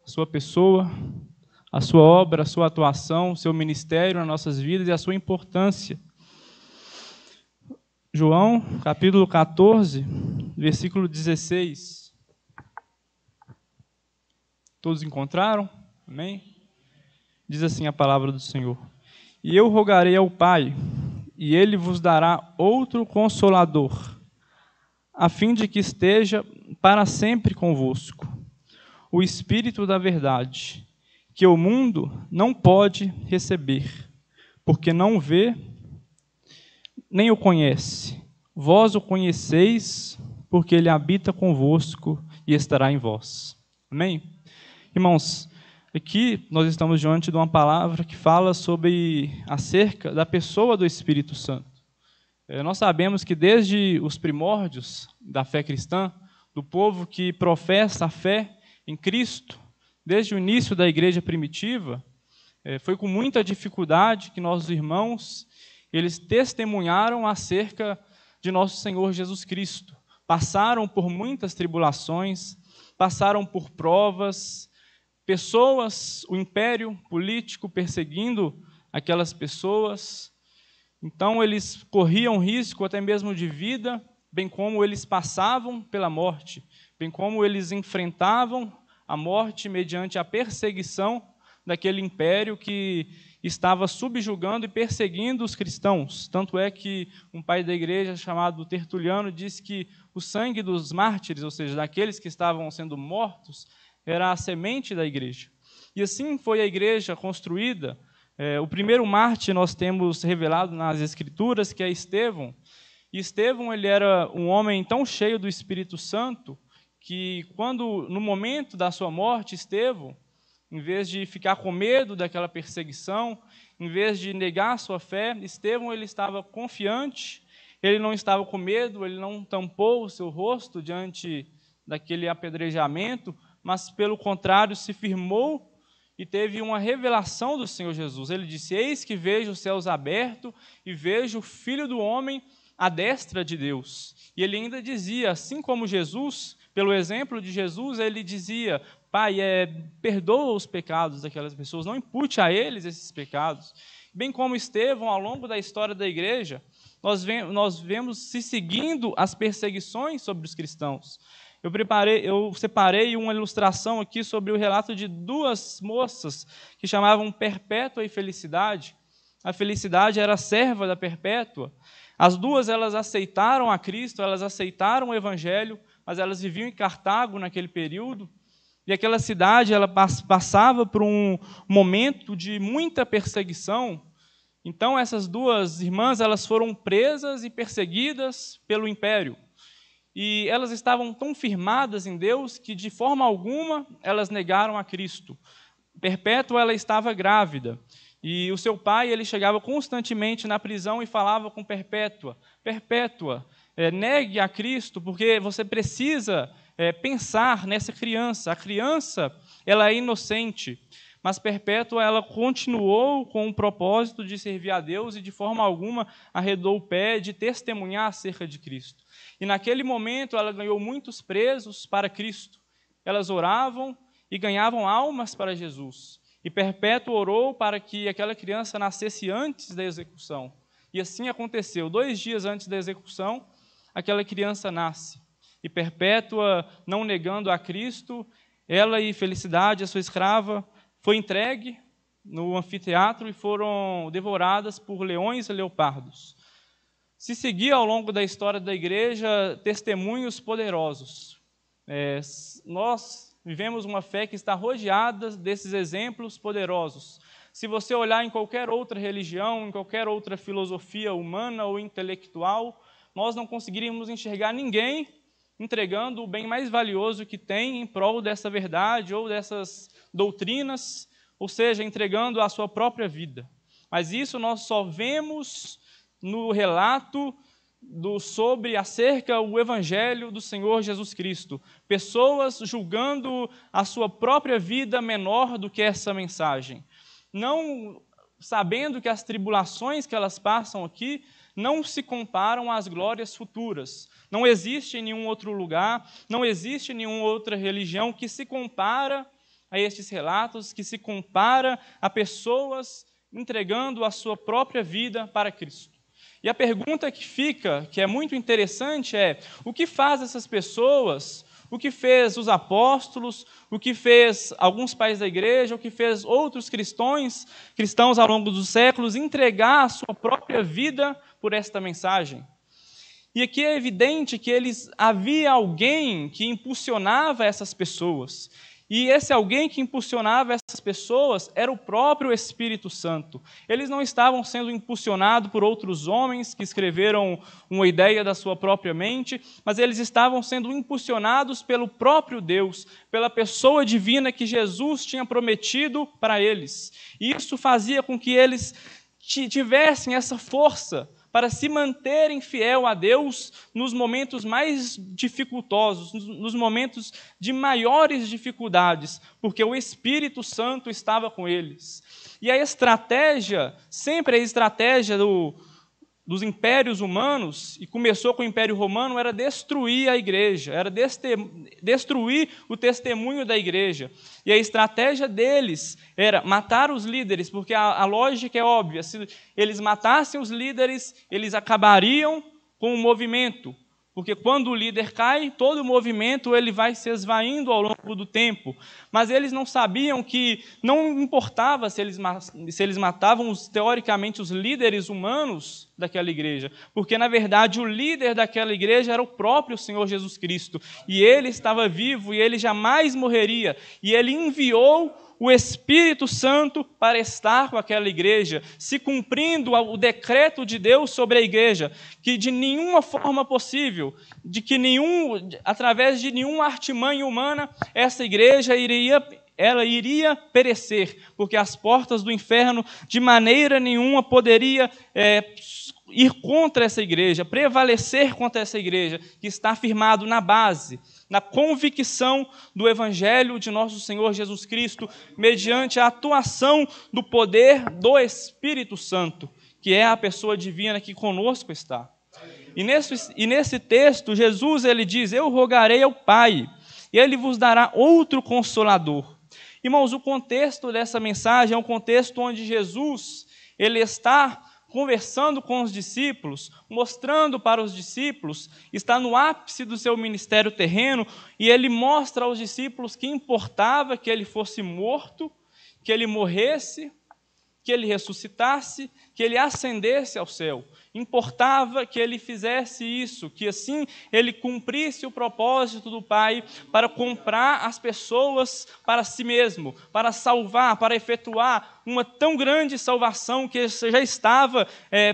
a sua pessoa, a sua obra, a sua atuação, o seu ministério nas nossas vidas e a sua importância. João, capítulo 14, versículo 16. Todos encontraram? Amém? Diz assim a palavra do Senhor: E eu rogarei ao Pai, e Ele vos dará outro Consolador, a fim de que esteja para sempre convosco, o Espírito da verdade, que o mundo não pode receber, porque não vê, nem o conhece. Vós o conheceis, porque Ele habita convosco e estará em vós. Amém? Irmãos, aqui nós estamos diante de uma palavra que fala acerca da pessoa do Espírito Santo. Nós sabemos que desde os primórdios da fé cristã, do povo que professa a fé em Cristo, desde o início da igreja primitiva, foi com muita dificuldade que nossos irmãos, eles testemunharam acerca de nosso Senhor Jesus Cristo. Passaram por muitas tribulações, passaram por provas, pessoas, o império político perseguindo aquelas pessoas. Então, eles corriam risco até mesmo de vida, bem como eles passavam pela morte, bem como eles enfrentavam a morte mediante a perseguição daquele império que estava subjugando e perseguindo os cristãos. Tanto é que um pai da igreja chamado Tertuliano diz que o sangue dos mártires, ou seja, daqueles que estavam sendo mortos, era a semente da igreja. E assim foi a igreja construída. O primeiro mártir nós temos revelado nas Escrituras, que é Estevão. E Estevão, ele era um homem tão cheio do Espírito Santo que, no momento da sua morte, Estevão, em vez de ficar com medo daquela perseguição, em vez de negar a sua fé, Estevão, ele estava confiante, ele não estava com medo, ele não tampou o seu rosto diante daquele apedrejamento, mas, pelo contrário, se firmou e teve uma revelação do Senhor Jesus. Ele disse: Eis que vejo os céus abertos e vejo o Filho do Homem à destra de Deus. E ele ainda dizia, assim como Jesus, pelo exemplo de Jesus, ele dizia: Pai, perdoa os pecados daquelas pessoas, não impute a eles esses pecados. Bem como Estevão, ao longo da história da igreja, nós vemos se seguindo as perseguições sobre os cristãos. Eu separei uma ilustração aqui sobre o relato de duas moças que chamavam Perpétua e Felicidade. A Felicidade era serva da Perpétua. As duas, elas aceitaram a Cristo, elas aceitaram o Evangelho, mas elas viviam em Cartago naquele período. E aquela cidade, ela passava por um momento de muita perseguição. Então, essas duas irmãs, elas foram presas e perseguidas pelo império. E elas estavam tão firmadas em Deus que, de forma alguma, elas negaram a Cristo. Perpétua, ela estava grávida. E o seu pai, ele chegava constantemente na prisão e falava com Perpétua: Perpétua, negue a Cristo, porque você precisa pensar nessa criança. A criança, ela é inocente. Mas Perpétua, ela continuou com o propósito de servir a Deus e, de forma alguma, arredou o pé de testemunhar acerca de Cristo. E naquele momento ela ganhou muitos presos para Cristo. Elas oravam e ganhavam almas para Jesus. E Perpétua orou para que aquela criança nascesse antes da execução. E assim aconteceu. 2 dias antes da execução, aquela criança nasce. E Perpétua, não negando a Cristo, ela e Felicidade, a sua escrava, foi entregue no anfiteatro e foram devoradas por leões e leopardos. Se seguir ao longo da história da igreja testemunhos poderosos. Nós vivemos uma fé que está rodeada desses exemplos poderosos. Se você olhar em qualquer outra religião, em qualquer outra filosofia humana ou intelectual, nós não conseguiríamos enxergar ninguém entregando o bem mais valioso que tem em prol dessa verdade ou dessas doutrinas, ou seja, entregando a sua própria vida. Mas isso nós só vemos no relato acerca do Evangelho do Senhor Jesus Cristo. Pessoas julgando a sua própria vida menor do que essa mensagem. Não sabendo que as tribulações que elas passam aqui não se comparam às glórias futuras. Não existe em nenhum outro lugar, não existe em nenhuma outra religião que se compara a estes relatos que se compara a pessoas entregando a sua própria vida para Cristo. E a pergunta que fica, que é muito interessante, é: o que faz essas pessoas, o que fez os apóstolos, o que fez alguns pais da igreja, o que fez outros cristãos ao longo dos séculos entregar a sua própria vida por esta mensagem? E aqui é evidente que havia alguém que impulsionava essas pessoas. E esse alguém que impulsionava essas pessoas era o próprio Espírito Santo. Eles não estavam sendo impulsionados por outros homens que escreveram uma ideia da sua própria mente, mas eles estavam sendo impulsionados pelo próprio Deus, pela pessoa divina que Jesus tinha prometido para eles. E isso fazia com que eles tivessem essa força para se manterem fiel a Deus nos momentos mais dificultosos, nos momentos de maiores dificuldades, porque o Espírito Santo estava com eles. E a estratégia, sempre a estratégia dos impérios humanos, e começou com o Império Romano, era destruir a igreja, era destruir o testemunho da igreja. E a estratégia deles era matar os líderes, porque a lógica é óbvia: se eles matassem os líderes, eles acabariam com o movimento. Porque quando o líder cai, todo o movimento ele vai se esvaindo ao longo do tempo. Mas eles não sabiam que não importava se eles matavam, teoricamente, os líderes humanos daquela igreja. Porque, na verdade, o líder daquela igreja era o próprio Senhor Jesus Cristo. E ele estava vivo e ele jamais morreria. E ele enviou o Espírito Santo para estar com aquela igreja, se cumprindo o decreto de Deus sobre a igreja, que de nenhuma forma possível, através de nenhuma artimanha humana, essa igreja iria perecer, porque as portas do inferno de maneira nenhuma poderia ir contra essa igreja, prevalecer contra essa igreja, que está firmado na base, na convicção do Evangelho de nosso Senhor Jesus Cristo, mediante a atuação do poder do Espírito Santo, que é a pessoa divina que conosco está. E nesse texto, Jesus ele diz: eu rogarei ao Pai, e Ele vos dará outro Consolador. Irmãos, o contexto dessa mensagem é um contexto onde Jesus ele está conversando com os discípulos, mostrando para os discípulos, está no ápice do seu ministério terreno, e ele mostra aos discípulos que importava que ele fosse morto, que ele morresse, que ele ressuscitasse, que ele ascendesse ao céu. Importava que ele fizesse isso, que assim ele cumprisse o propósito do Pai para comprar as pessoas para si mesmo, para salvar, para efetuar uma tão grande salvação que já estava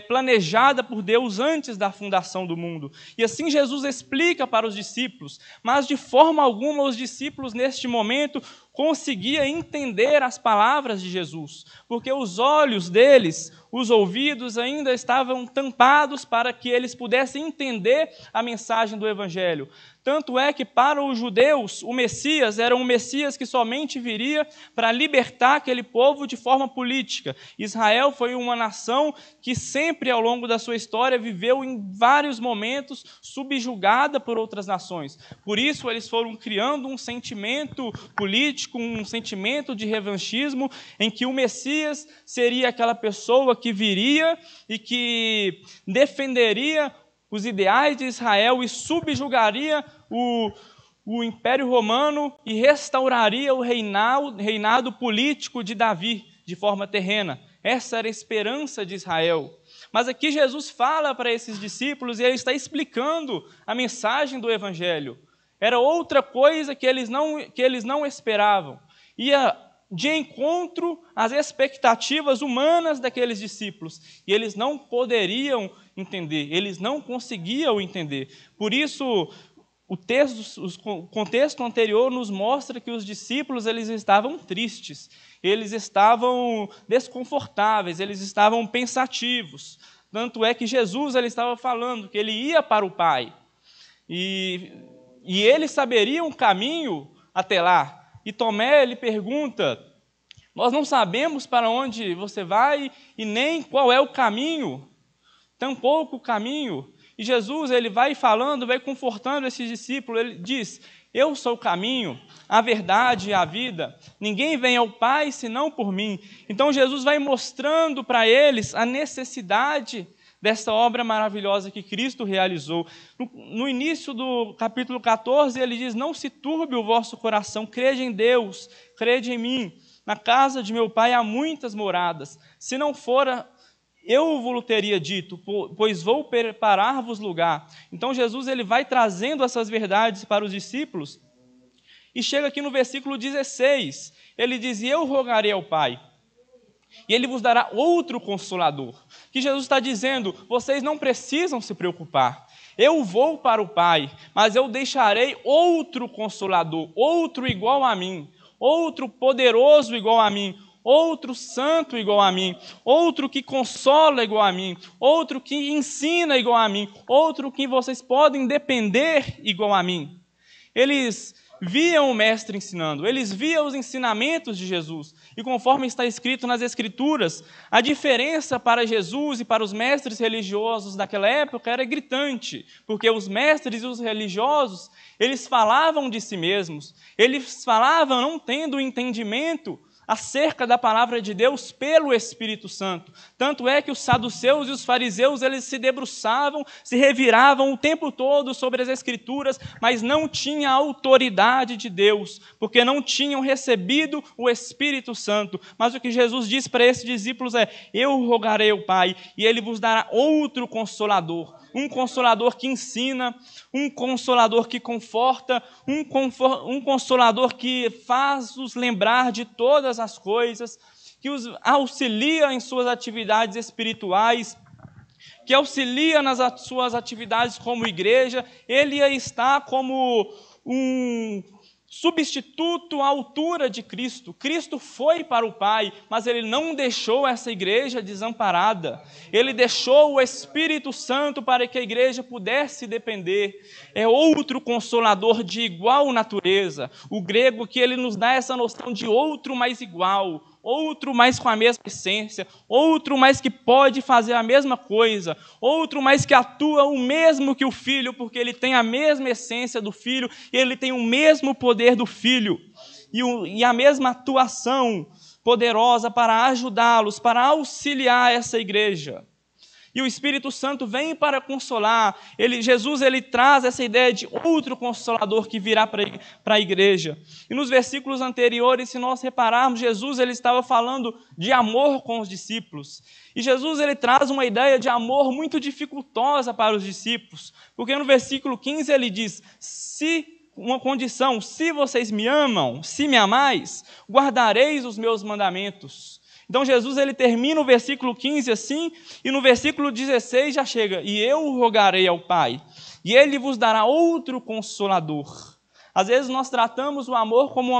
planejada por Deus antes da fundação do mundo. E assim Jesus explica para os discípulos, mas de forma alguma os discípulos neste momento conseguiam entender as palavras de Jesus, porque os olhos deles, os ouvidos ainda estavam tampados para que eles pudessem entender a mensagem do Evangelho. Tanto é que para os judeus, o Messias era um Messias que somente viria para libertar aquele povo de forma política. Israel foi uma nação que sempre ao longo da sua história viveu em vários momentos subjugada por outras nações. Por isso eles foram criando um sentimento político, um sentimento de revanchismo, em que o Messias seria aquela pessoa que viria e que defenderia os ideais de Israel e subjugaria o Império Romano e restauraria o reinado político de Davi de forma terrena. Essa era a esperança de Israel. Mas aqui Jesus fala para esses discípulos e ele está explicando a mensagem do Evangelho. Era outra coisa que eles não esperavam. Ia de encontro às expectativas humanas daqueles discípulos. E eles não poderiam entender, eles não conseguiam entender. Por isso, o contexto anterior nos mostra que os discípulos eles estavam tristes, eles estavam desconfortáveis, eles estavam pensativos. Tanto é que Jesus ele estava falando que ele ia para o Pai. E eles saberiam o caminho até lá. E Tomé lhe pergunta: nós não sabemos para onde você vai e nem qual é o caminho, tampouco o caminho. E Jesus, ele vai falando, vai confortando esses discípulos. Ele diz: eu sou o caminho, a verdade e a vida. Ninguém vem ao Pai senão por mim. Então Jesus vai mostrando para eles a necessidade dessa obra maravilhosa que Cristo realizou. No início do capítulo 14, ele diz: não se turbe o vosso coração, crede em Deus, crede em mim. Na casa de meu Pai há muitas moradas. Se não fora, eu vos teria dito, pois vou preparar-vos lugar. Então Jesus, ele vai trazendo essas verdades para os discípulos, e chega aqui no versículo 16, ele diz: e eu rogarei ao Pai, e Ele vos dará outro Consolador. Que Jesus está dizendo: vocês não precisam se preocupar, eu vou para o Pai, mas eu deixarei outro Consolador, outro igual a mim, outro poderoso igual a mim, outro santo igual a mim, outro que consola igual a mim, outro que ensina igual a mim, outro que vocês podem depender igual a mim. Eles viam o Mestre ensinando, eles viam os ensinamentos de Jesus, e conforme está escrito nas Escrituras, a diferença para Jesus e para os mestres religiosos daquela época era gritante, porque os mestres e os religiosos, eles falavam de si mesmos, eles falavam não tendo entendimento acerca da palavra de Deus pelo Espírito Santo. Tanto é que os saduceus e os fariseus, eles se debruçavam, se reviravam o tempo todo sobre as Escrituras, mas não tinham a autoridade de Deus, porque não tinham recebido o Espírito Santo. Mas o que Jesus diz para esses discípulos é: eu rogarei ao Pai, e Ele vos dará outro Consolador. Um Consolador que ensina, um Consolador que conforta, um Consolador que faz-os lembrar de todas as coisas, que os auxilia em suas atividades espirituais, que auxilia nas suas atividades como igreja. Ele está como um substituto à altura de Cristo. Cristo foi para o Pai, mas Ele não deixou essa igreja desamparada. Ele deixou o Espírito Santo para que a igreja pudesse depender. É outro Consolador de igual natureza. O grego, que ele nos dá essa noção de outro mais igual, outro mais com a mesma essência, outro mais que pode fazer a mesma coisa, outro mais que atua o mesmo que o Filho, porque ele tem a mesma essência do Filho, e ele tem o mesmo poder do Filho, e a mesma atuação poderosa para ajudá-los, para auxiliar essa igreja. E o Espírito Santo vem para consolar. Jesus traz essa ideia de outro Consolador que virá para a igreja. E nos versículos anteriores, se nós repararmos, Jesus estava falando de amor com os discípulos. E Jesus traz uma ideia de amor muito dificultosa para os discípulos. Porque no versículo 15 ele diz: uma condição: se vocês me amam, se me amais, guardareis os meus mandamentos. Então Jesus termina o versículo 15 assim, e no versículo 16 já chega: e eu rogarei ao Pai, e Ele vos dará outro Consolador. Às vezes nós tratamos o amor como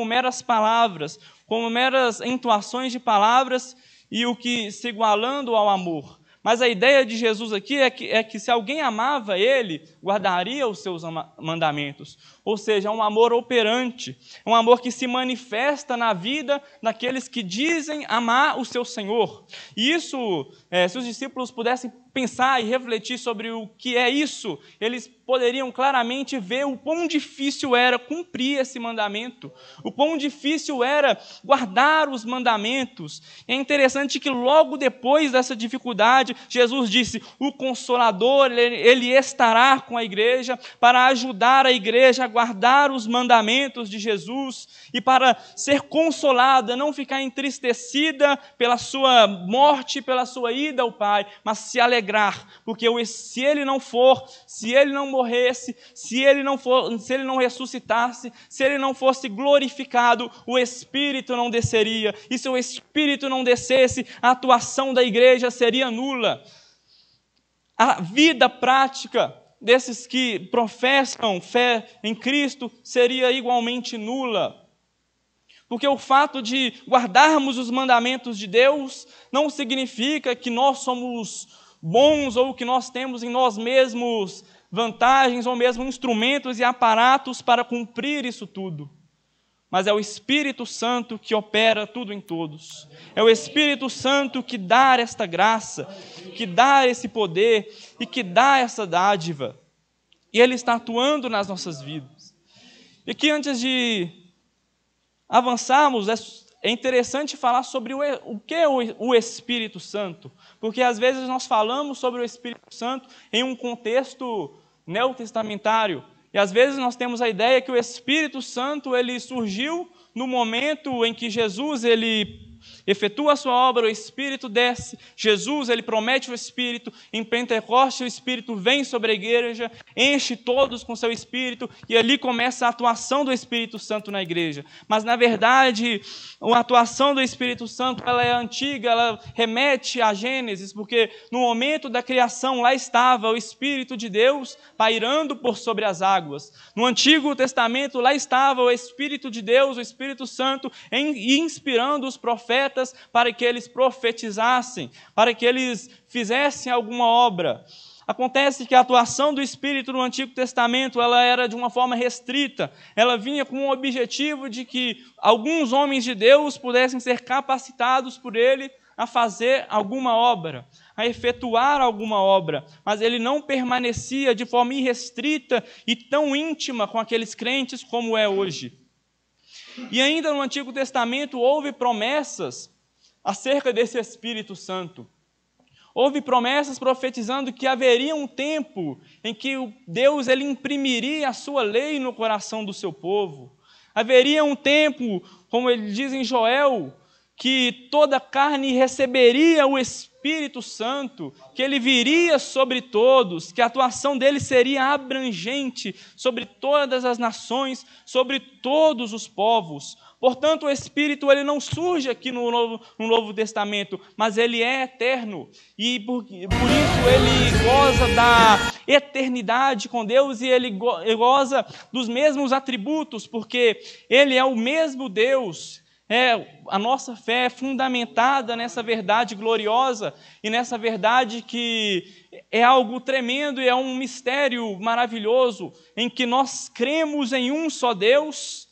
meras palavras, como meras entoações de palavras, e o que se igualando ao amor. Mas a ideia de Jesus aqui é que se alguém amava Ele, guardaria os seus mandamentos. Ou seja, é um amor operante, é um amor que se manifesta na vida daqueles que dizem amar o seu Senhor. E isso, se os discípulos pudessem pensar e refletir sobre o que é isso, eles poderiam claramente ver o quão difícil era cumprir esse mandamento, o quão difícil era guardar os mandamentos. É interessante que logo depois dessa dificuldade, Jesus disse: o Consolador, ele estará com a igreja para ajudar a igreja a guardar os mandamentos de Jesus e para ser consolada, não ficar entristecida pela sua morte, pela sua ida ao Pai, mas se alegrar, porque se ele não for, se ele não morresse, se ele não ressuscitasse, se ele não fosse glorificado, o Espírito não desceria, e se o Espírito não descesse, a atuação da igreja seria nula. A vida prática desses que professam fé em Cristo seria igualmente nula. Porque o fato de guardarmos os mandamentos de Deus não significa que nós somos bons ou que nós temos em nós mesmos vantagens ou mesmo instrumentos e aparatos para cumprir isso tudo. mas é o Espírito Santo que opera tudo em todos. É o Espírito Santo que dá esta graça, que dá esse poder e que dá essa dádiva. E Ele está atuando nas nossas vidas. E aqui, antes de avançarmos, é interessante falar sobre o que é o Espírito Santo, porque às vezes nós falamos sobre o Espírito Santo em um contexto neotestamentário, e às vezes nós temos a ideia que o Espírito Santo ele surgiu no momento em que Jesus ele efetua a sua obra, o Espírito desce, Jesus ele promete o Espírito, em Pentecostes o Espírito vem sobre a igreja, enche todos com seu Espírito, e ali começa a atuação do Espírito Santo na igreja. Mas na verdade, a atuação do Espírito Santo ela é antiga, ela remete a Gênesis, porque no momento da criação lá estava o Espírito de Deus pairando por sobre as águas. No Antigo Testamento lá estava o Espírito de Deus, o Espírito Santo, inspirando os profetas para que eles profetizassem, para que eles fizessem alguma obra. Acontece que a atuação do Espírito no Antigo Testamento ela era de uma forma restrita, ela vinha com o objetivo de que alguns homens de Deus pudessem ser capacitados por Ele a fazer alguma obra, a efetuar alguma obra, mas ele não permanecia de forma irrestrita e tão íntima com aqueles crentes como é hoje. E ainda no Antigo Testamento houve promessas acerca desse Espírito Santo. Houve promessas profetizando que haveria um tempo em que Deus ele imprimiria a sua lei no coração do seu povo. Haveria um tempo, como ele diz em Joel, que toda carne receberia o Espírito Santo, que ele viria sobre todos, que a atuação dele seria abrangente sobre todas as nações, sobre todos os povos. Portanto, o Espírito ele não surge aqui no Novo Testamento, mas ele é eterno. E por isso ele goza da eternidade com Deus e ele goza dos mesmos atributos, porque ele é o mesmo Deus. A nossa fé é fundamentada nessa verdade gloriosa e nessa verdade que é algo tremendo e é um mistério maravilhoso em que nós cremos em um só Deus,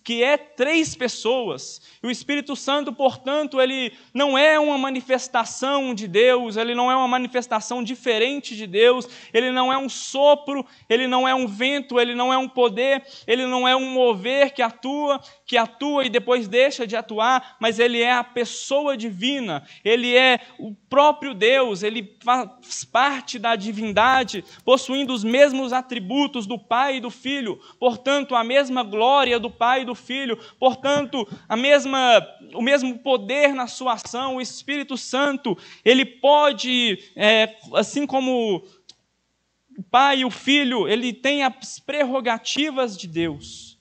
que é 3 pessoas. E o Espírito Santo, portanto, ele não é uma manifestação de Deus, ele não é uma manifestação diferente de Deus, ele não é um sopro, ele não é um vento, ele não é um poder, ele não é um mover que atua e depois deixa de atuar, mas ele é a pessoa divina, ele é o próprio Deus, ele faz parte da divindade, possuindo os mesmos atributos do Pai e do Filho, portanto, a mesma glória do Pai e do Filho, portanto, o mesmo poder na sua ação. O Espírito Santo, ele pode, assim como o Pai e o Filho, ele tem as prerrogativas de Deus.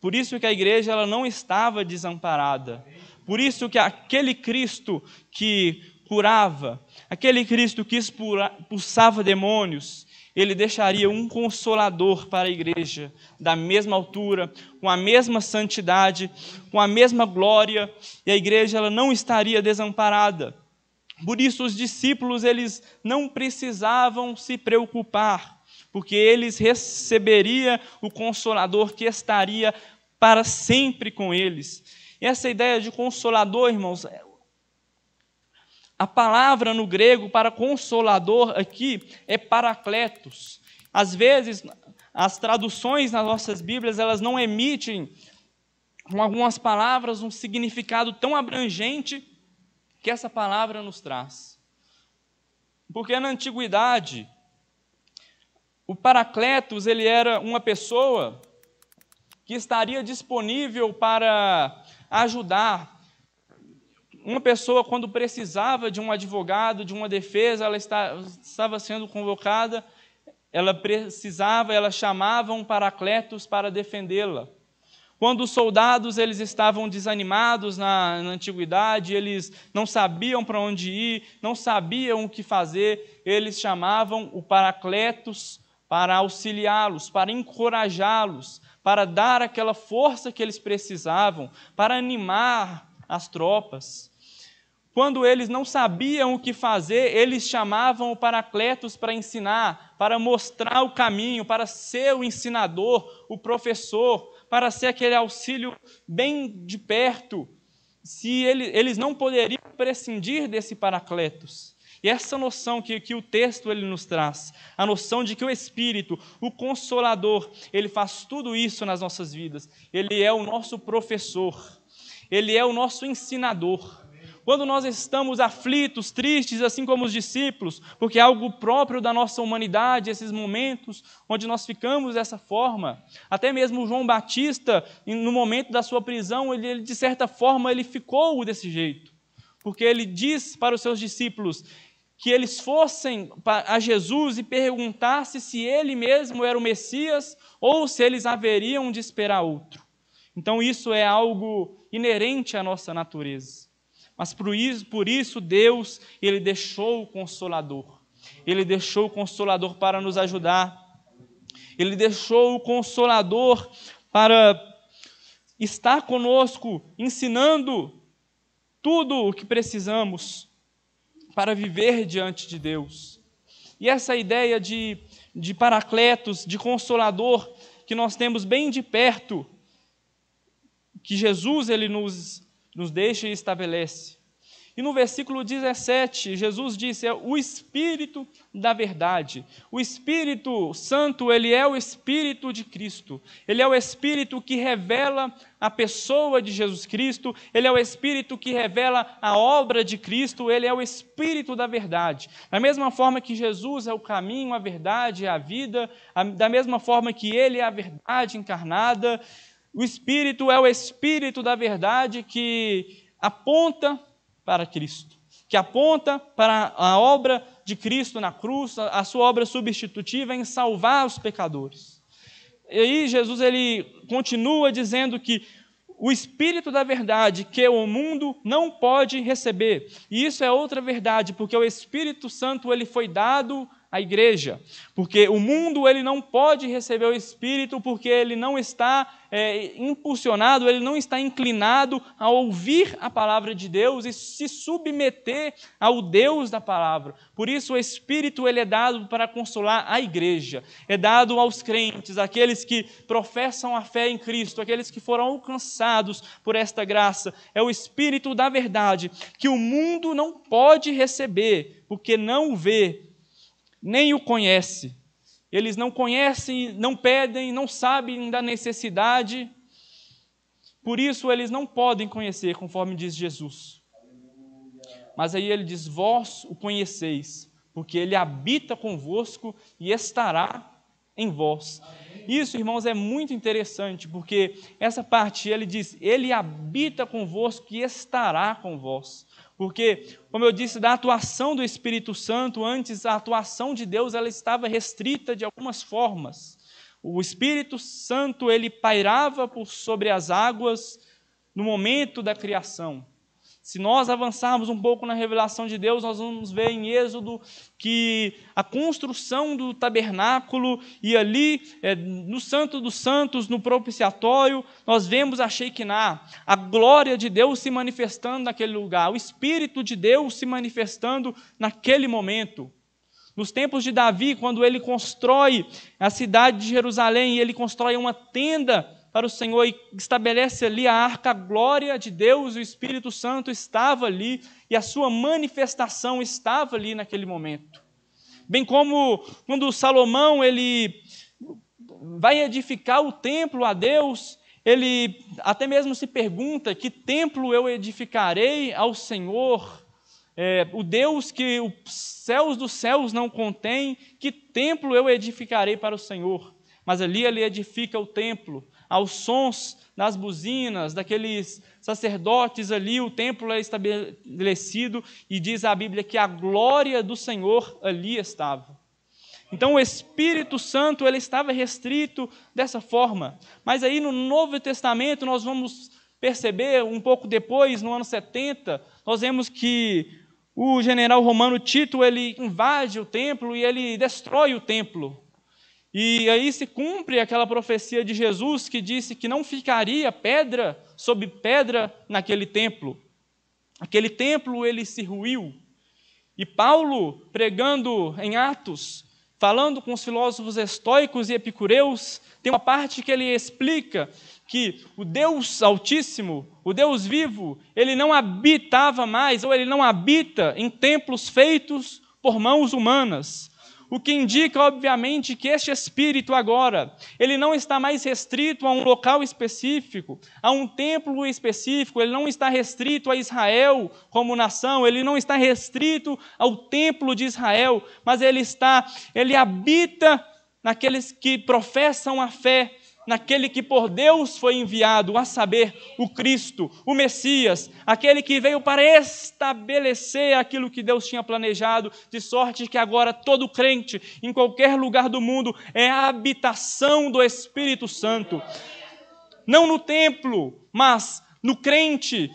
Por isso que a igreja ela não estava desamparada. Por isso que aquele Cristo que curava, aquele Cristo que expulsava demônios, ele deixaria um consolador para a igreja, da mesma altura, com a mesma santidade, com a mesma glória, e a igreja ela não estaria desamparada. Por isso os discípulos eles não precisavam se preocupar, porque eles receberiam o Consolador que estaria para sempre com eles. E essa ideia de Consolador, irmãos, a palavra no grego para Consolador aqui é Paracletos. Às vezes, as traduções nas nossas Bíblias, elas não emitem com algumas palavras um significado tão abrangente que essa palavra nos traz. Porque na antiguidade, o Paracletos ele era uma pessoa que estaria disponível para ajudar. Uma pessoa, quando precisava de um advogado, de uma defesa, ela estava sendo convocada, ela chamava um Paracletos para defendê-la. Quando os soldados eles estavam desanimados na antiguidade, eles não sabiam para onde ir, não sabiam o que fazer, eles chamavam o Paracletos para auxiliá-los, para encorajá-los, para dar aquela força que eles precisavam, para animar as tropas. Quando eles não sabiam o que fazer, eles chamavam o Paracletos para ensinar, para mostrar o caminho, para ser o ensinador, o professor, para ser aquele auxílio bem de perto, se eles não poderiam prescindir desse Paracletos. E essa noção que o texto ele nos traz, a noção de que o Espírito, o Consolador, ele faz tudo isso nas nossas vidas. Ele é o nosso professor, ele é o nosso ensinador. Quando nós estamos aflitos, tristes, assim como os discípulos, porque é algo próprio da nossa humanidade, esses momentos onde nós ficamos dessa forma. Até mesmo João Batista, no momento da sua prisão, ele de certa forma, ele ficou desse jeito. Porque ele diz para os seus discípulos que eles fossem a Jesus e perguntassem se ele mesmo era o Messias ou se eles haveriam de esperar outro. Então isso é algo inerente à nossa natureza. Mas por isso Deus, ele deixou o Consolador. Ele deixou o Consolador para nos ajudar. Ele deixou o Consolador para estar conosco, ensinando tudo o que precisamos para viver diante de Deus. E essa ideia de Paracletos, de Consolador, que nós temos bem de perto, que Jesus ele nos deixa e estabelece. E no versículo 17, Jesus disse, é o Espírito da verdade. O Espírito Santo, ele é o Espírito de Cristo. Ele é o Espírito que revela a pessoa de Jesus Cristo. Ele é o Espírito que revela a obra de Cristo. Ele é o Espírito da verdade. Da mesma forma que Jesus é o caminho, a verdade e a vida, da mesma forma que ele é a verdade encarnada, o Espírito é o Espírito da verdade que aponta para Cristo, que aponta para a obra de Cristo na cruz, a sua obra substitutiva em salvar os pecadores. E aí Jesus ele continua dizendo que o Espírito da verdade que o mundo não pode receber. E isso é outra verdade, porque o Espírito Santo ele foi dado à igreja, porque o mundo ele não pode receber o Espírito porque ele não está impulsionado, ele não está inclinado a ouvir a palavra de Deus e se submeter ao Deus da palavra. Por isso o Espírito ele é dado para consolar a igreja, é dado aos crentes, aqueles que professam a fé em Cristo, aqueles que foram alcançados por esta graça. É o Espírito da verdade que o mundo não pode receber porque não o vê, nem o conhece. Eles não conhecem, não pedem, não sabem da necessidade. Por isso eles não podem conhecer, conforme diz Jesus. Mas aí ele diz, vós o conheceis, porque ele habita convosco e estará em vós. Isso, irmãos, é muito interessante, porque essa parte ele diz, ele habita convosco e estará com vós. Porque, como eu disse, da atuação do Espírito Santo, antes a atuação de Deus ela estava restrita de algumas formas. O Espírito Santo ele pairava sobre as águas no momento da criação. Se nós avançarmos um pouco na revelação de Deus, nós vamos ver em Êxodo que a construção do tabernáculo e ali, no Santo dos Santos, no propiciatório, nós vemos a Shekinah, a glória de Deus se manifestando naquele lugar, o Espírito de Deus se manifestando naquele momento. Nos tempos de Davi, quando ele constrói a cidade de Jerusalém, e ele constrói uma tenda para o Senhor e estabelece ali a arca, a glória de Deus, o Espírito Santo estava ali e a sua manifestação estava ali naquele momento. Bem como quando Salomão ele vai edificar o templo a Deus, ele até mesmo se pergunta, que templo eu edificarei ao Senhor? O Deus que os céus dos céus não contém, que templo eu edificarei para o Senhor? Mas ali ele edifica o templo, aos sons das buzinas, daqueles sacerdotes ali, o templo é estabelecido e diz a Bíblia que a glória do Senhor ali estava. Então o Espírito Santo ele estava restrito dessa forma. Mas aí no Novo Testamento nós vamos perceber, um pouco depois, no ano 70, nós vemos que o general romano Tito ele invade o templo e ele destrói o templo. E aí se cumpre aquela profecia de Jesus que disse que não ficaria pedra sobre pedra naquele templo. Aquele templo ele se ruiu. E Paulo, pregando em Atos, falando com os filósofos estoicos e epicureus, tem uma parte que ele explica que o Deus Altíssimo, o Deus vivo, ele não habitava mais, ou ele não habita em templos feitos por mãos humanas. O que indica, obviamente, que este Espírito agora, ele não está mais restrito a um local específico, a um templo específico, ele não está restrito a Israel como nação, ele não está restrito ao templo de Israel, mas ele habita naqueles que professam a fé, naquele que por Deus foi enviado, a saber, o Cristo, o Messias, aquele que veio para estabelecer aquilo que Deus tinha planejado, de sorte que agora todo crente, em qualquer lugar do mundo, é a habitação do Espírito Santo. Não no templo, mas no crente,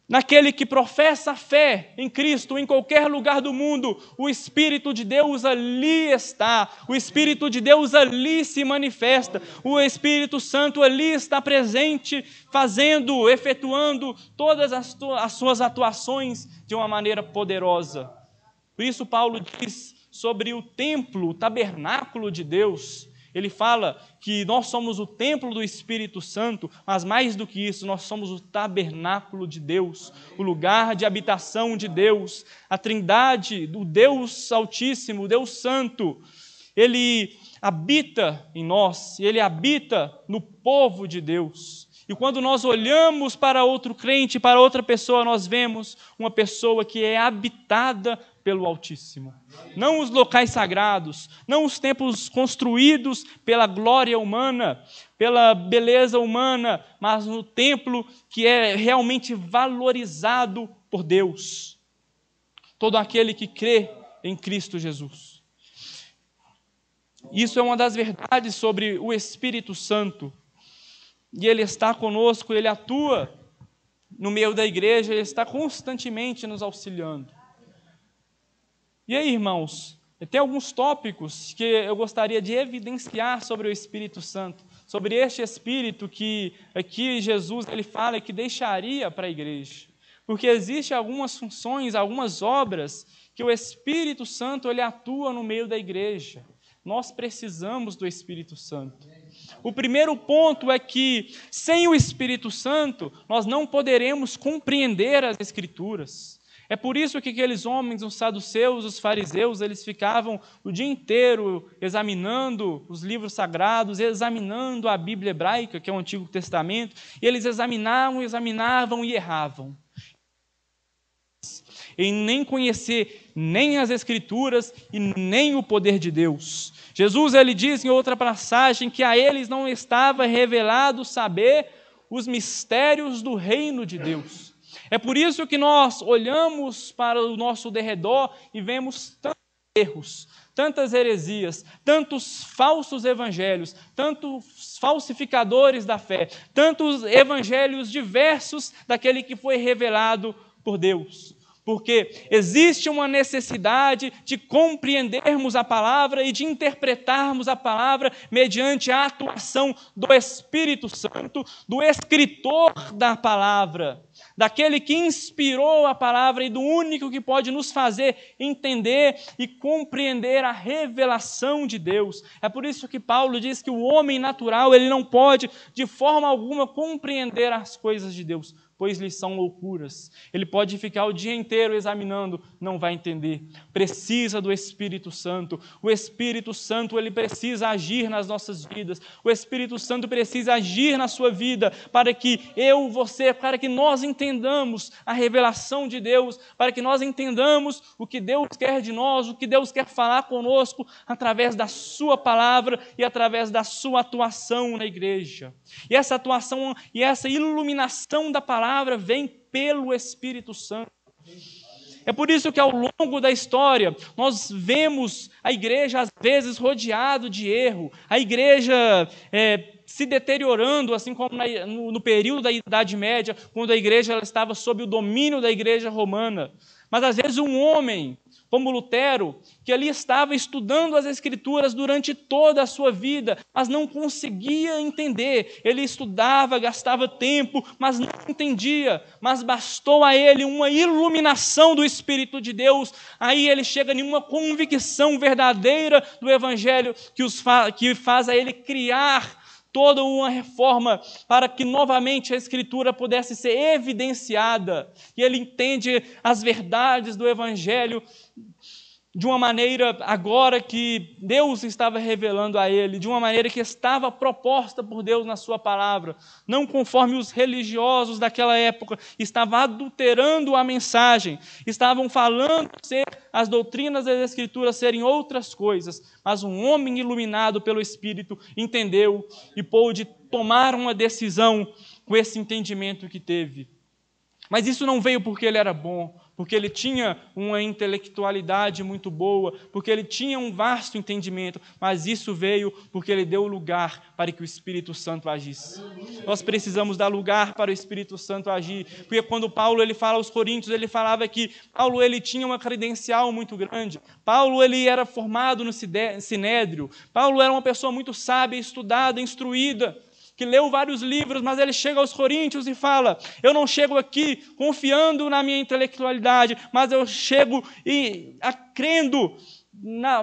naquele que professa a fé em Cristo, em qualquer lugar do mundo, o Espírito de Deus ali está, o Espírito de Deus ali se manifesta, o Espírito Santo ali está presente, efetuando todas as suas atuações de uma maneira poderosa. Por isso Paulo diz sobre o templo, o tabernáculo de Deus. Ele fala que nós somos o templo do Espírito Santo, mas mais do que isso, nós somos o tabernáculo de Deus, o lugar de habitação de Deus, a Trindade, o Deus Altíssimo, o Deus Santo. Ele habita em nós, ele habita no povo de Deus. E quando nós olhamos para outro crente, para outra pessoa, nós vemos uma pessoa que é habitada pelo Altíssimo. Não os locais sagrados, não os templos construídos pela glória humana, pela beleza humana, mas no templo que é realmente valorizado por Deus. Todo aquele que crê em Cristo Jesus. Isso é uma das verdades sobre o Espírito Santo. E ele está conosco, ele atua no meio da igreja, ele está constantemente nos auxiliando. E aí, irmãos, tem alguns tópicos que eu gostaria de evidenciar sobre o Espírito Santo, sobre este Espírito que aqui Jesus ele fala que deixaria para a igreja. Porque existem algumas funções, algumas obras que o Espírito Santo ele atua no meio da igreja. Nós precisamos do Espírito Santo. O primeiro ponto é que, sem o Espírito Santo, nós não poderemos compreender as Escrituras. É por isso que aqueles homens, os saduceus, os fariseus, eles ficavam o dia inteiro examinando os livros sagrados, examinando a Bíblia hebraica, que é o Antigo Testamento, e eles examinavam e erravam. Em nem conhecer nem as Escrituras e nem o poder de Deus. Jesus ele diz em outra passagem que a eles não estava revelado saber os mistérios do reino de Deus. É por isso que nós olhamos para o nosso derredor e vemos tantos erros, tantas heresias, tantos falsos evangelhos, tantos falsificadores da fé, tantos evangelhos diversos daquele que foi revelado por Deus. Porque existe uma necessidade de compreendermos a palavra e de interpretarmos a palavra mediante a atuação do Espírito Santo, do escritor da palavra, daquele que inspirou a palavra e do único que pode nos fazer entender e compreender a revelação de Deus. É por isso que Paulo diz que o homem natural ele não pode de forma alguma compreender as coisas de Deus, pois lhes são loucuras. Ele pode ficar o dia inteiro examinando, não vai entender. Precisa do Espírito Santo. O Espírito Santo, ele precisa agir nas nossas vidas. O Espírito Santo precisa agir na sua vida, para que para que nós entendamos a revelação de Deus, para que nós entendamos o que Deus quer de nós, o que Deus quer falar conosco, através da sua palavra e através da sua atuação na igreja. E essa atuação e essa iluminação da palavra vem pelo Espírito Santo. É por isso que ao longo da história nós vemos a igreja às vezes rodeada de erro, a igreja se deteriorando, assim como no período da Idade Média, quando a igreja ela estava sob o domínio da igreja romana. Mas às vezes um homem, como Lutero, que ali estava estudando as Escrituras durante toda a sua vida, mas não conseguia entender. Ele estudava, gastava tempo, mas não entendia. Mas bastou a ele uma iluminação do Espírito de Deus. Aí ele chega em uma convicção verdadeira do Evangelho que faz a ele criar toda uma reforma para que novamente a Escritura pudesse ser evidenciada. E ele entende as verdades do Evangelho de uma maneira, agora que Deus estava revelando a ele, de uma maneira que estava proposta por Deus na sua palavra, não conforme os religiosos daquela época estavam adulterando a mensagem, estavam falando ser as doutrinas das Escrituras serem outras coisas, mas um homem iluminado pelo Espírito entendeu e pôde tomar uma decisão com esse entendimento que teve. Mas isso não veio porque ele era bom, porque ele tinha uma intelectualidade muito boa, porque ele tinha um vasto entendimento, mas isso veio porque ele deu lugar para que o Espírito Santo agisse. Nós precisamos dar lugar para o Espírito Santo agir, porque quando Paulo ele fala aos Coríntios, ele falava que Paulo ele tinha uma credencial muito grande, Paulo ele era formado no Sinédrio, Paulo era uma pessoa muito sábia, estudada, instruída, que leu vários livros, mas ele chega aos Coríntios e fala, eu não chego aqui confiando na minha intelectualidade, mas eu chego crendo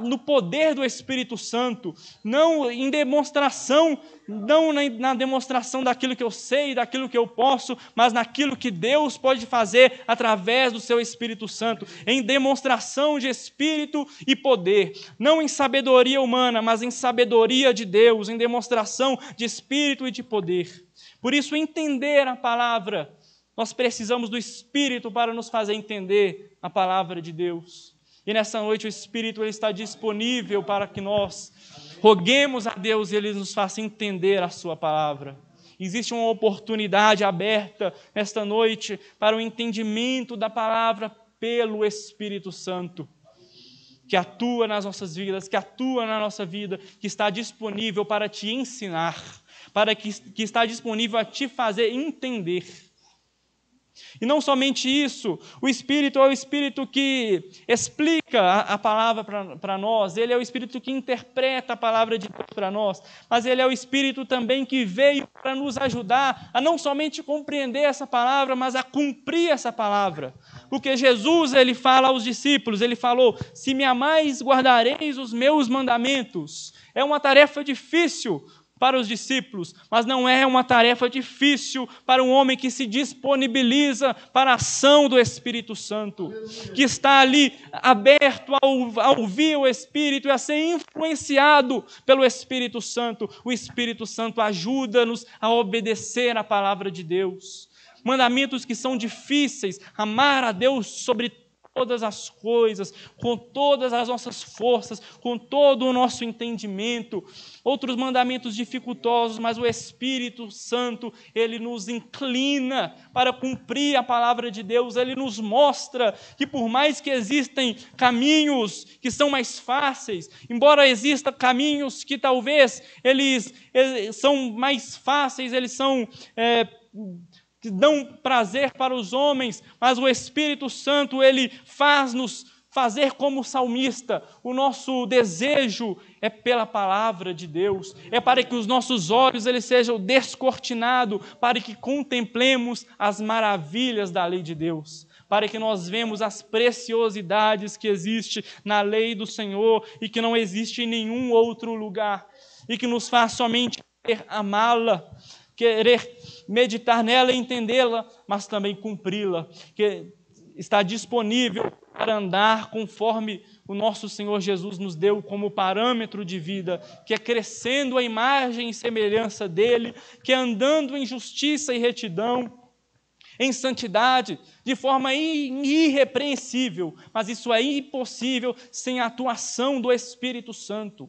no poder do Espírito Santo, não em demonstração, não na demonstração daquilo que eu sei, daquilo que eu posso, mas naquilo que Deus pode fazer através do seu Espírito Santo, em demonstração de Espírito e poder, não em sabedoria humana, mas em sabedoria de Deus, em demonstração de Espírito e de poder. Por isso, entender a palavra, nós precisamos do Espírito para nos fazer entender a palavra de Deus. E nessa noite o Espírito ele está disponível para que nós roguemos a Deus e Ele nos faça entender a sua palavra. Existe uma oportunidade aberta nesta noite para o entendimento da palavra pelo Espírito Santo, que atua nas nossas vidas, que atua na nossa vida, que está disponível para te ensinar, que está disponível a te fazer entender. E não somente isso, o Espírito é o Espírito que explica a palavra para nós, Ele é o Espírito que interpreta a palavra de Deus para nós, mas Ele é o Espírito também que veio para nos ajudar a não somente compreender essa palavra, mas a cumprir essa palavra. Porque Jesus, Ele fala aos discípulos, Ele falou, se me amais, guardareis os meus mandamentos. É uma tarefa difícil para os discípulos, mas não é uma tarefa difícil para um homem que se disponibiliza para a ação do Espírito Santo, que está ali aberto a ouvir o Espírito e a ser influenciado pelo Espírito Santo. O Espírito Santo ajuda-nos a obedecer a palavra de Deus. Mandamentos que são difíceis, amar a Deus sobre todas as coisas, com todas as nossas forças, com todo o nosso entendimento. Outros mandamentos dificultosos, mas o Espírito Santo, Ele nos inclina para cumprir a palavra de Deus. Ele nos mostra que por mais que existem caminhos que são mais fáceis, embora existam caminhos que talvez eles são mais fáceis, eles são que dão prazer para os homens, mas o Espírito Santo, Ele faz-nos fazer como o salmista. O nosso desejo é pela palavra de Deus, é para que os nossos olhos eles sejam descortinados, para que contemplemos as maravilhas da lei de Deus, para que nós vemos as preciosidades que existem na lei do Senhor e que não existe em nenhum outro lugar, e que nos faz somente querer amá-la, querer meditar nela e entendê-la, mas também cumpri-la, que está disponível para andar conforme o nosso Senhor Jesus nos deu como parâmetro de vida, que é crescendo a imagem e semelhança dEle, que é andando em justiça e retidão, em santidade, de forma irrepreensível, mas isso é impossível sem a atuação do Espírito Santo.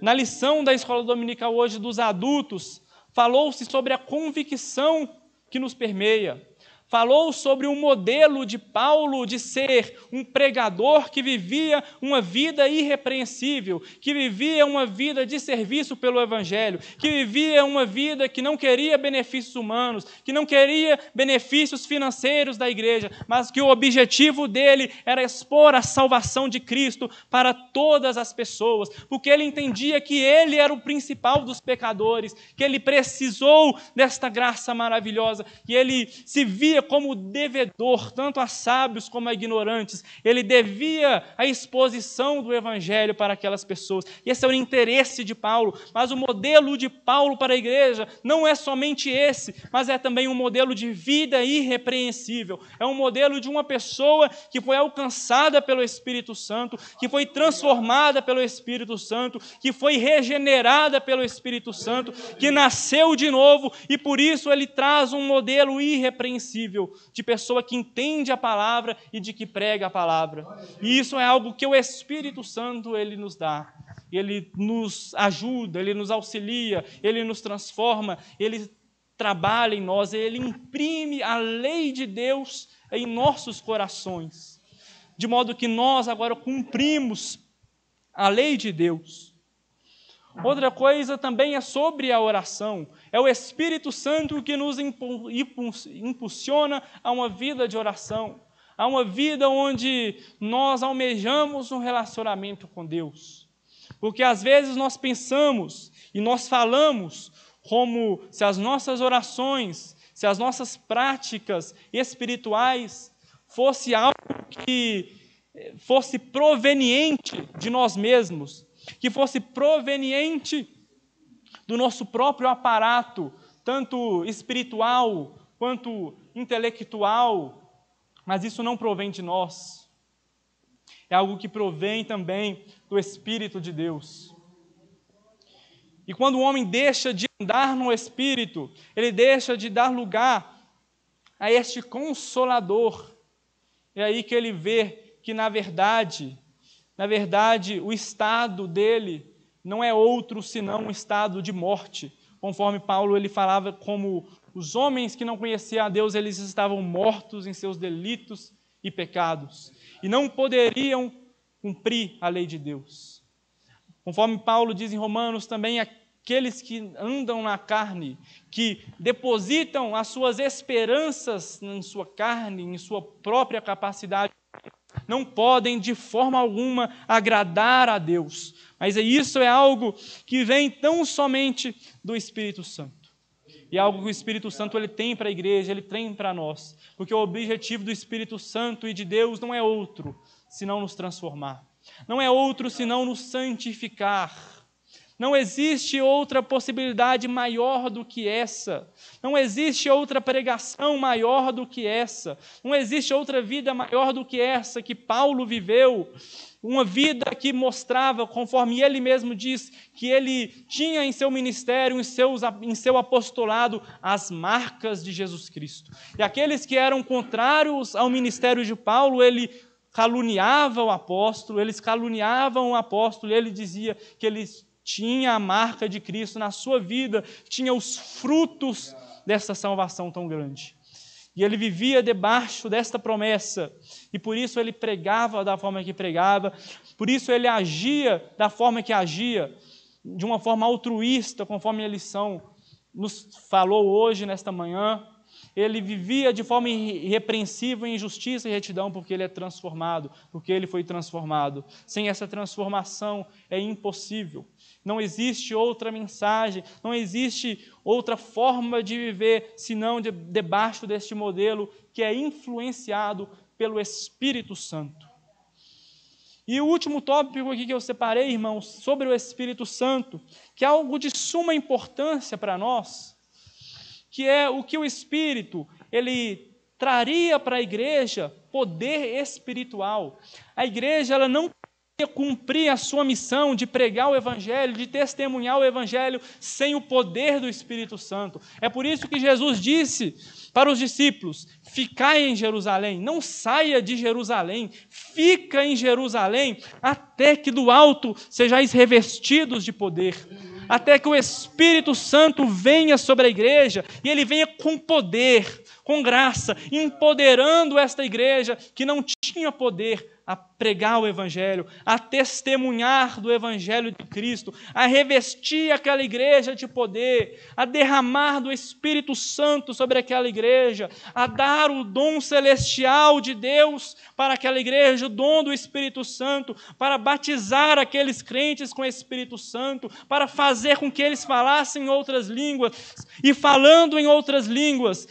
Na lição da escola dominical hoje dos adultos, falou-se sobre a convicção que nos permeia. Falou sobre um modelo de Paulo de ser um pregador que vivia uma vida irrepreensível, que vivia uma vida de serviço pelo Evangelho, que vivia uma vida que não queria benefícios humanos, que não queria benefícios financeiros da igreja, mas que o objetivo dele era expor a salvação de Cristo para todas as pessoas, porque ele entendia que ele era o principal dos pecadores, que ele precisou desta graça maravilhosa, que ele se via devia, como devedor, tanto a sábios como a ignorantes, ele devia a exposição do evangelho para aquelas pessoas. E esse é o interesse de Paulo. Mas o modelo de Paulo para a igreja não é somente esse, mas é também um modelo de vida irrepreensível. É um modelo de uma pessoa que foi alcançada pelo Espírito Santo, que foi transformada pelo Espírito Santo, que foi regenerada pelo Espírito Santo, que nasceu de novo, e por isso ele traz um modelo irrepreensível de pessoa que entende a palavra e de que prega a palavra. E isso é algo que o Espírito Santo ele nos dá. Ele nos ajuda, ele nos auxilia, ele nos transforma, ele trabalha em nós, ele imprime a lei de Deus em nossos corações, de modo que nós agora cumprimos a lei de Deus. Outra coisa também é sobre a oração. É o Espírito Santo que nos impulsiona a uma vida de oração, a uma vida onde nós almejamos um relacionamento com Deus. Porque às vezes nós pensamos e nós falamos como se as nossas orações, se as nossas práticas espirituais fosse algo que fosse proveniente de nós mesmos, que fosse proveniente do nosso próprio aparato, tanto espiritual quanto intelectual, mas isso não provém de nós. É algo que provém também do Espírito de Deus. E quando o homem deixa de andar no Espírito, ele deixa de dar lugar a este Consolador. É aí que ele vê que, na verdade, o estado dele não é outro senão um estado de morte. Conforme Paulo ele falava como os homens que não conheciam a Deus, eles estavam mortos em seus delitos e pecados, e não poderiam cumprir a lei de Deus. Conforme Paulo diz em Romanos também, aqueles que andam na carne, que depositam as suas esperanças em sua carne, em sua própria capacidade, não podem de forma alguma agradar a Deus. Mas isso é algo que vem tão somente do Espírito Santo. E é algo que o Espírito Santo ele tem para a igreja, ele tem para nós. Porque o objetivo do Espírito Santo e de Deus não é outro, senão nos transformar. Não é outro, senão nos santificar. Não existe outra possibilidade maior do que essa. Não existe outra pregação maior do que essa. Não existe outra vida maior do que essa que Paulo viveu. Uma vida que mostrava, conforme ele mesmo diz, que ele tinha em seu ministério, em seu apostolado, as marcas de Jesus Cristo. E aqueles que eram contrários ao ministério de Paulo, ele caluniava o apóstolo, eles caluniavam o apóstolo, e ele dizia que ele tinha a marca de Cristo na sua vida, tinha os frutos dessa salvação tão grande. E ele vivia debaixo desta promessa, e por isso ele pregava da forma que pregava, por isso ele agia da forma que agia, de uma forma altruísta, conforme a lição nos falou hoje, nesta manhã. Ele vivia de forma irrepreensível em justiça e retidão, porque ele é transformado, porque ele foi transformado. Sem essa transformação é impossível. Não existe outra mensagem, não existe outra forma de viver, senão debaixo deste modelo que é influenciado pelo Espírito Santo. E o último tópico aqui que eu separei, irmãos, sobre o Espírito Santo, que é algo de suma importância para nós, que é o que o Espírito, ele traria para a igreja poder espiritual. A igreja, ela não podia cumprir a sua missão de pregar o Evangelho, de testemunhar o Evangelho, sem o poder do Espírito Santo. É por isso que Jesus disse para os discípulos: ficai em Jerusalém, não saia de Jerusalém, fica em Jerusalém, até que do alto sejais revestidos de poder. Até que o Espírito Santo venha sobre a igreja, e ele venha com poder, com graça, empoderando esta igreja que não tinha poder a pregar o Evangelho, a testemunhar do Evangelho de Cristo, a revestir aquela igreja de poder, a derramar do Espírito Santo sobre aquela igreja, a dar o dom celestial de Deus para aquela igreja, o dom do Espírito Santo, para batizar aqueles crentes com o Espírito Santo, para fazer com que eles falassem outras línguas, E falando em outras línguas,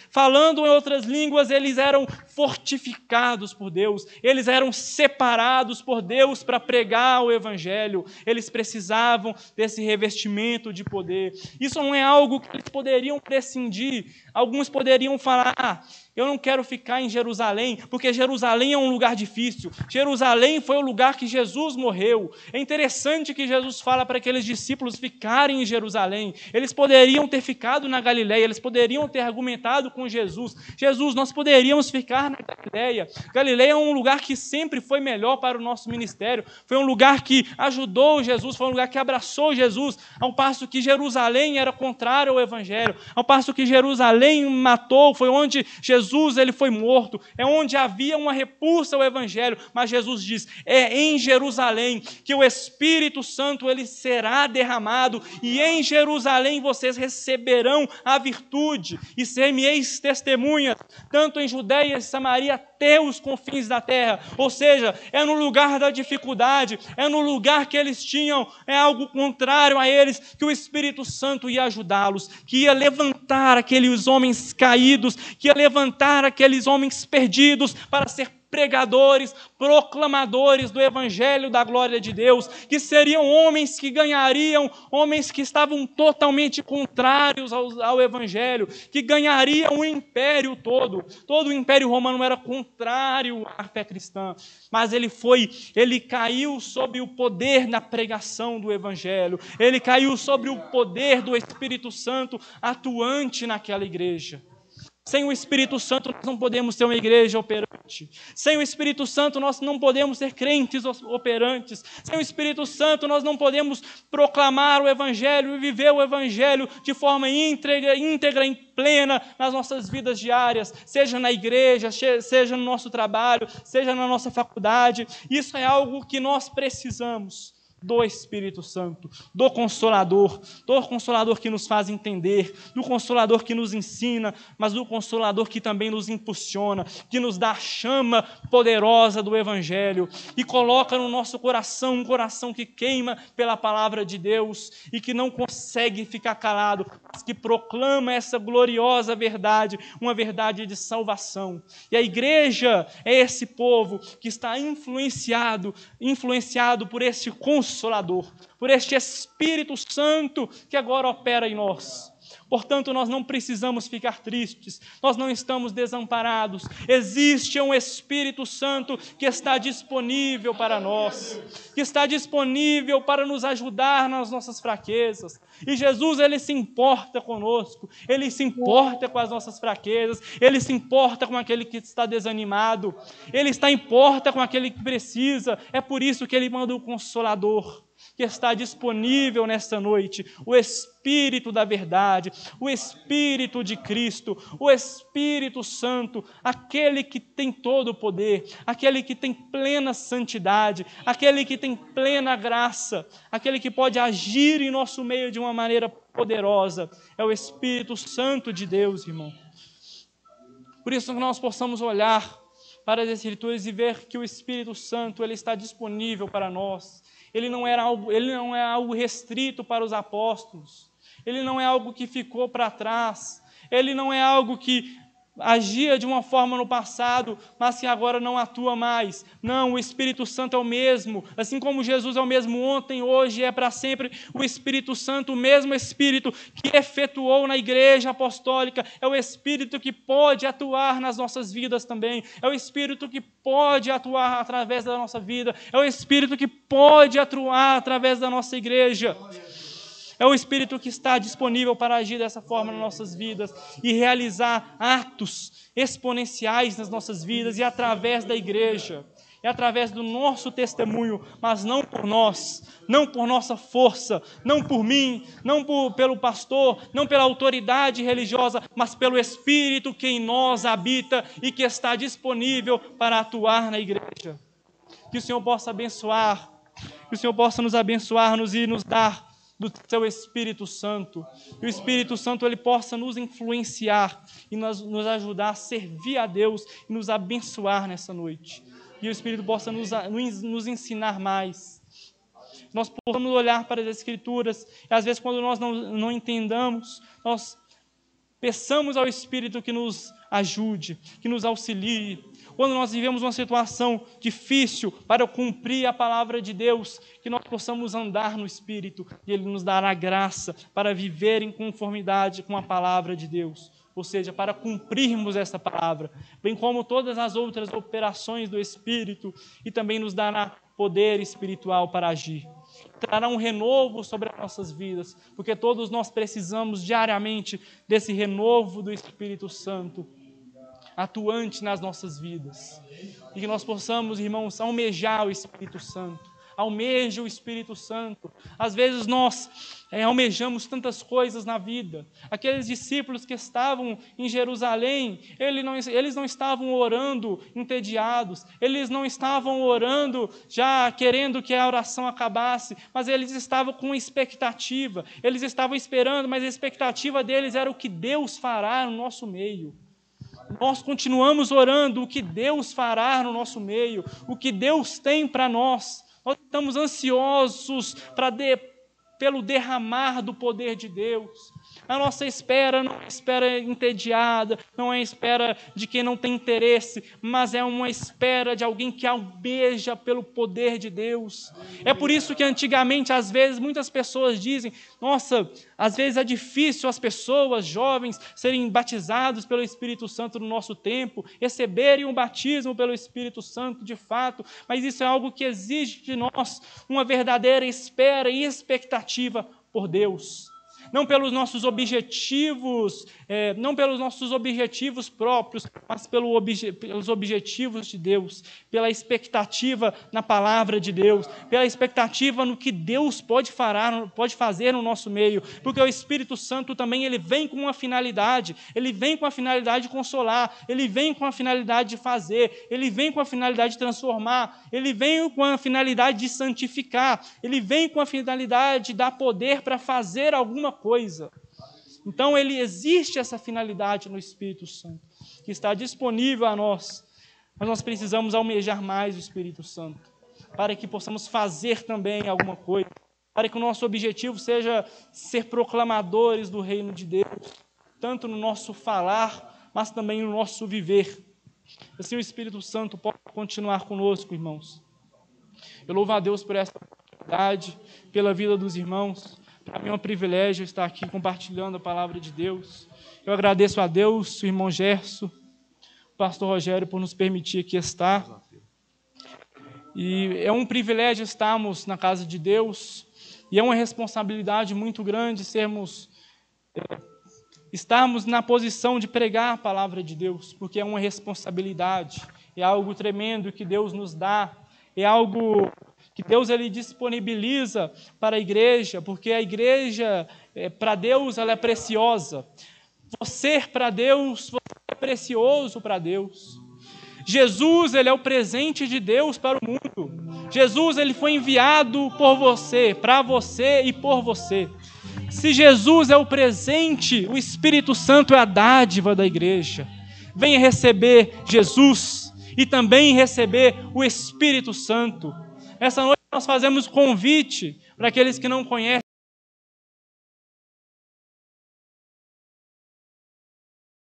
eles eram fortificados por Deus, eles eram separados por Deus para pregar o Evangelho, eles precisavam desse revestimento de poder. Isso não é algo que eles poderiam prescindir. Alguns poderiam falar: eu não quero ficar em Jerusalém, porque Jerusalém é um lugar difícil. Jerusalém foi o lugar que Jesus morreu. É interessante que Jesus fala para aqueles discípulos ficarem em Jerusalém. Eles poderiam ter ficado na Galileia, eles poderiam ter argumentado com Jesus: Jesus, nós poderíamos ficar na Galileia. Galileia é um lugar que sempre foi melhor para o nosso ministério. Foi um lugar que ajudou Jesus, foi um lugar que abraçou Jesus, ao passo que Jerusalém era contrário ao Evangelho, ao passo que Jerusalém matou, foi onde Jesus ele foi morto, é onde havia uma repulsa ao Evangelho. Mas Jesus diz: é em Jerusalém que o Espírito Santo ele será derramado, e em Jerusalém vocês receberão a virtude, e ser-me-eis testemunhas, tanto em Judeia e Samaria até os confins da terra. Ou seja, é no lugar da dificuldade, é no lugar que eles tinham, é algo contrário a eles, que o Espírito Santo ia ajudá-los, que ia levantar aqueles homens caídos, que ia levantar aqueles homens perdidos para ser pregadores, proclamadores do Evangelho da glória de Deus, que seriam homens que ganhariam, homens que estavam totalmente contrários ao Evangelho, que ganhariam o império todo. Todo o Império Romano era contrário à fé cristã, mas ele caiu sob o poder da pregação do Evangelho, ele caiu sobre o poder do Espírito Santo atuante naquela igreja. Sem o Espírito Santo nós não podemos ter uma igreja operante. Sem o Espírito Santo nós não podemos ser crentes operantes. Sem o Espírito Santo nós não podemos proclamar o Evangelho e viver o Evangelho de forma íntegra e plena nas nossas vidas diárias, seja na igreja, seja no nosso trabalho, seja na nossa faculdade. Isso é algo que nós precisamos do Espírito Santo, do Consolador que nos faz entender, do Consolador que nos ensina, mas do Consolador que também nos impulsiona, que nos dá a chama poderosa do Evangelho e coloca no nosso coração um coração que queima pela palavra de Deus e que não consegue ficar calado, mas que proclama essa gloriosa verdade, uma verdade de salvação. E a igreja é esse povo que está influenciado por esse Consolador, por este Espírito Santo que agora opera em nós. Portanto, nós não precisamos ficar tristes, nós não estamos desamparados. Existe um Espírito Santo que está disponível para nós, que está disponível para nos ajudar nas nossas fraquezas. E Jesus, ele se importa conosco, ele se importa com as nossas fraquezas, ele se importa com aquele que está desanimado, ele importa com aquele que precisa. É por isso que ele manda o Consolador, que está disponível nesta noite, o Espírito da verdade, o Espírito de Cristo, o Espírito Santo, aquele que tem todo o poder, aquele que tem plena santidade, aquele que tem plena graça, aquele que pode agir em nosso meio de uma maneira poderosa. É o Espírito Santo de Deus, irmão. Por isso que nós possamos olhar para as Escrituras e ver que o Espírito Santo ele está disponível para nós. Ele não é algo restrito para os apóstolos. Ele não é algo que ficou para trás. Ele não é algo que agia de uma forma no passado, mas que agora não atua mais. Não, o Espírito Santo é o mesmo. Assim como Jesus é o mesmo ontem, hoje e é para sempre, o Espírito Santo, o mesmo Espírito que efetuou na igreja apostólica, é o Espírito que pode atuar nas nossas vidas também. É o Espírito que pode atuar através da nossa vida. É o Espírito que pode atuar através da nossa igreja. É o Espírito que está disponível para agir dessa forma nas nossas vidas e realizar atos exponenciais nas nossas vidas e através da igreja, e através do nosso testemunho, mas não por nós, não por nossa força, não por mim, não pelo pastor, não pela autoridade religiosa, mas pelo Espírito que em nós habita e que está disponível para atuar na igreja. Que o Senhor possa abençoar, que o Senhor possa nos abençoar-nos e nos dar do seu Espírito Santo. E o Espírito Santo ele possa nos influenciar e nos ajudar a servir a Deus e nos abençoar nessa noite. E o Espírito possa nos ensinar mais. Nós possamos olhar para as Escrituras e às vezes quando nós não entendamos, nós Peçamos ao Espírito que nos ajude, que nos auxilie. Quando nós vivemos uma situação difícil para cumprir a palavra de Deus, que nós possamos andar no Espírito e Ele nos dará graça para viver em conformidade com a palavra de Deus. Ou seja, para cumprirmos essa palavra, bem como todas as outras operações do Espírito, e também nos dará poder espiritual para agir. Trará um renovo sobre as nossas vidas, porque todos nós precisamos diariamente desse renovo do Espírito Santo atuante nas nossas vidas. E que nós possamos, irmãos, almejar o Espírito Santo. Almeja o Espírito Santo. Às vezes nós almejamos tantas coisas na vida. Aqueles discípulos que estavam em Jerusalém, eles não estavam orando entediados, eles não estavam orando já querendo que a oração acabasse, mas eles estavam com expectativa, eles estavam esperando, mas a expectativa deles era o que Deus fará no nosso meio. Nós continuamos orando o que Deus fará no nosso meio, o que Deus tem para nós. Nós estamos ansiosos pelo derramar do poder de Deus. A nossa espera não é espera entediada, não é espera de quem não tem interesse, mas é uma espera de alguém que almeja pelo poder de Deus. É por isso que antigamente, às vezes, muitas pessoas dizem, nossa, às vezes é difícil as pessoas jovens serem batizados pelo Espírito Santo no nosso tempo, receberem um batismo pelo Espírito Santo de fato, mas isso é algo que exige de nós uma verdadeira espera e expectativa por Deus. Não pelos nossos objetivos, não pelos nossos objetivos próprios, mas pelos objetivos de Deus, pela expectativa na palavra de Deus, pela expectativa no que Deus pode fazer no nosso meio, porque o Espírito Santo também ele vem com uma finalidade, ele vem com a finalidade de consolar, ele vem com a finalidade de fazer, ele vem com a finalidade de transformar, ele vem com a finalidade de santificar, ele vem com a finalidade de dar poder para fazer alguma coisa. Então, existe essa finalidade no Espírito Santo, que está disponível a nós, mas nós precisamos almejar mais o Espírito Santo, para que possamos fazer também alguma coisa, para que o nosso objetivo seja ser proclamadores do reino de Deus, tanto no nosso falar, mas também no nosso viver. Assim o Espírito Santo pode continuar conosco, irmãos. Eu louvo a Deus por essa oportunidade, pela vida dos irmãos. Para mim é um privilégio estar aqui compartilhando a palavra de Deus. Eu agradeço a Deus, o irmão Gerson, o pastor Rogério, por nos permitir aqui estar. E é um privilégio estarmos na casa de Deus, e é uma responsabilidade muito grande estarmos na posição de pregar a palavra de Deus, porque é uma responsabilidade, é algo tremendo que Deus nos dá, é algo que Deus ele disponibiliza para a igreja, porque a igreja, para Deus, ela é preciosa. Você, para Deus, você é precioso para Deus. Jesus, ele é o presente de Deus para o mundo. Jesus, ele foi enviado por você, para você e por você. Se Jesus é o presente, o Espírito Santo é a dádiva da igreja. Venha receber Jesus e também receber o Espírito Santo. Essa noite nós fazemos convite para aqueles que não conhecem